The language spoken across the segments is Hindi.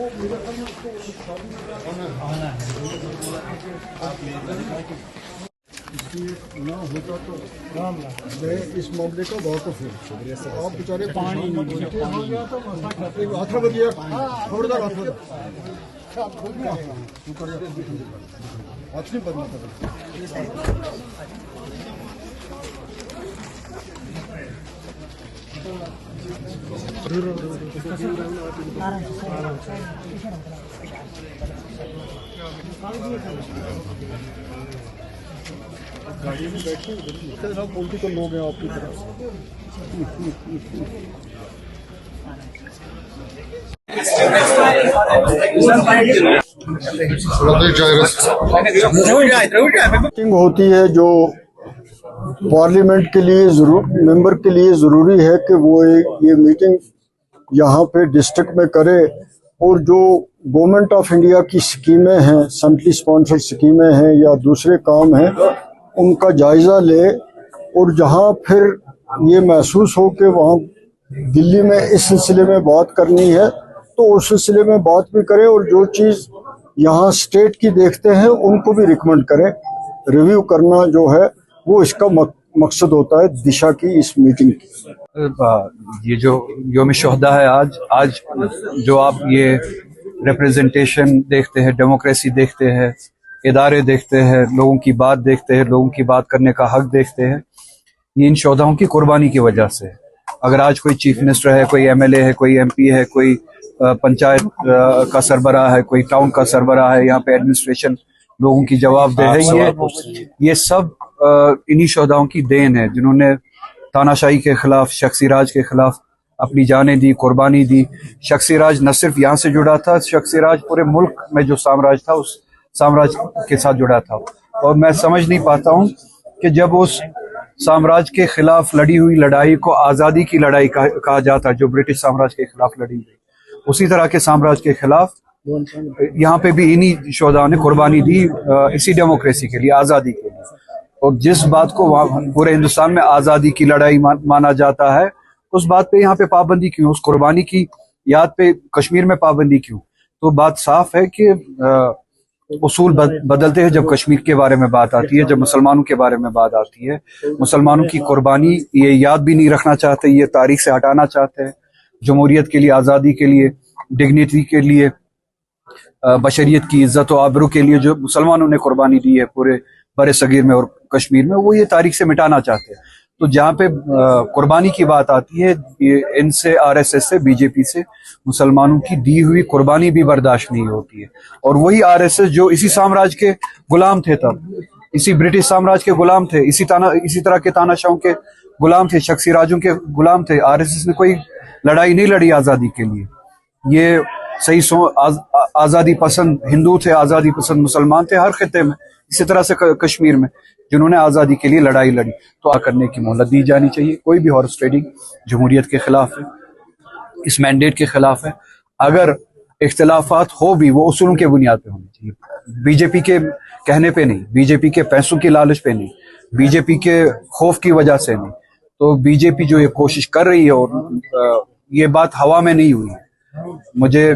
ना होता तो मैं इस मामले का वाकफ हूँ। आप बेचारे पानी हाथ बदिया थोड़ा हाथ नहीं बदना गाड़ी में बैठे सब पॉलिटिकल लोग हैं आपकी तरफ मीटिंग होती है जो पार्लियामेंट के लिए मेंबर के लिए ज़रूरी है कि वो ये मीटिंग यहाँ पे डिस्ट्रिक्ट में करे और जो गवर्नमेंट ऑफ इंडिया की स्कीमें हैं, सेंट्रली स्पॉन्सर्ड स्कीमें हैं या दूसरे काम हैं, उनका जायज़ा ले और जहाँ फिर ये महसूस हो कि वहाँ दिल्ली में इस सिलसिले में बात करनी है तो उस सिलसिले में बात भी करें और जो चीज़ यहाँ स्टेट की देखते हैं उनको भी रिकमेंड करें। रिव्यू करना जो है वो इसका मकसद होता है दिशा की इस मीटिंग की। ये जो यौम शोहदा है आज जो आप ये रिप्रेजेंटेशन देखते हैं, डेमोक्रेसी देखते हैं, इदारे देखते हैं, लोगों की बात देखते हैं, लोगों की बात करने का हक देखते हैं, ये इन शोहदाओं की कुर्बानी की वजह से है। अगर आज कोई चीफ मिनिस्टर है, कोई एमएलए है, कोई एमपी है, कोई पंचायत का सरबराह है, कोई टाउन का सरबराह है, यहाँ पे एडमिनिस्ट्रेशन लोगों की जवाबदेह है, ये सब इन्हीं शोहदाओं की देन है जिन्होंने तानाशाही के खिलाफ, शख्सी राज के खिलाफ अपनी जानें दी, कुर्बानी दी। शख्सी राज न सिर्फ यहाँ से जुड़ा था, शख्सी राज पूरे मुल्क में जो साम्राज्य था उस साम्राज्य के साथ जुड़ा था। और मैं समझ नहीं पाता हूँ कि जब उस साम्राज्य के खिलाफ लड़ी हुई लड़ाई को आज़ादी की लड़ाई कहा जाता है, जो ब्रिटिश साम्राज्य के खिलाफ लड़ी गई, उसी तरह के साम्राज्य के खिलाफ यहाँ पे भी इन्हीं शोहदाओं ने कुर्बानी दी, इसी डेमोक्रेसी के लिए, आज़ादी के लिए। और जिस बात को पूरे हिंदुस्तान में आज़ादी की लड़ाई माना जाता है, उस बात पे यहाँ पे पाबंदी क्यों? उस कुर्बानी की याद पे कश्मीर में पाबंदी क्यों? तो बात साफ है कि उसूल बदलते हैं जब कश्मीर के बारे में बात आती है, जब मुसलमानों के बारे में बात आती है। मुसलमानों की कुर्बानी ये याद भी नहीं रखना चाहते, ये तारीख से हटाना चाहते हैं। जमहूरियत के लिए, आज़ादी के लिए, डिग्निटी के लिए, बशरियत की इज्जत और आबरू के लिए जो मुसलमानों ने कुर्बानी दी है पूरे बड़े सगीर में और कश्मीर में, वो ये तारीख से मिटाना चाहते हैं। तो जहाँ पे कुर्बानी की बात आती है, इनसे, आरएसएस से, बीजेपी से मुसलमानों की दी हुई कुर्बानी भी बर्दाश्त नहीं होती है। और वही आरएसएस जो इसी साम्राज्य के गुलाम थे, तब इसी ब्रिटिश साम्राज्य के गुलाम थे, इसी तरह के तानाशाहों के गुलाम थे, शख्सी राजों के गुलाम थे। आरएसएस ने कोई लड़ाई नहीं लड़ी आज़ादी के लिए। ये सही आज़ादी पसंद हिंदू थे, आज़ादी पसंद मुसलमान थे हर खित्ते में, इसी तरह से कश्मीर में जिन्होंने आज़ादी के लिए लड़ाई लड़ी। तो करने की मोहलत दी जानी चाहिए। कोई भी हॉर्स ट्रेडिंग जमहूरियत के खिलाफ है, इस मैंडेट के खिलाफ है। अगर इख्तिलाफात हो भी, वो उसूलों के बुनियाद पे होनी चाहिए, बीजेपी के कहने पे नहीं, बीजेपी के पैसों की लालच पे नहीं, बीजेपी के खौफ की वजह से नहीं। तो बीजेपी जो ये कोशिश कर रही है, और ये बात हवा में नहीं हुई है। मुझे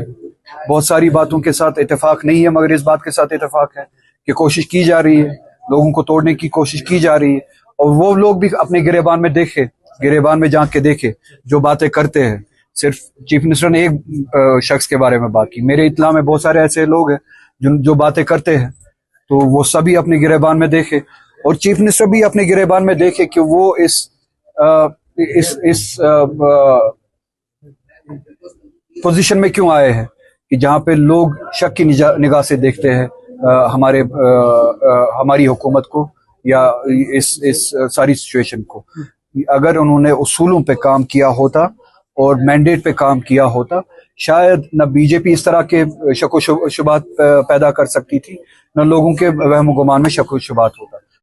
बहुत सारी बातों के साथ इत्तेफाक नहीं है, मगर इस बात के साथ इत्तेफाक है कि कोशिश की जा रही है, लोगों को तोड़ने की कोशिश की जा रही है। और वो लोग भी अपने गिरेबान में देखे, गिरेबान में झांक के देखे जो बातें करते हैं। सिर्फ चीफ मिनिस्टर ने एक शख्स के बारे में बात की, मेरे इत्तला में बहुत सारे ऐसे लोग हैं जो बातें करते हैं, तो वो सभी अपने गिरेबान में देखे। और चीफ मिनिस्टर भी अपने गिरेबान में देखे कि वो इस पोजीशन में क्यों आए हैं कि जहां पे लोग शक की निगाह से देखते हैं हमारी हुकूमत को या इस सारी सिचुएशन को। अगर उन्होंने उसूलों पे काम किया होता और मैंडेट पे काम किया होता, शायद न बीजेपी इस तरह के शक व शुबात पैदा कर सकती थी, न लोगों के वहम गुमान में शक व शुबात होता।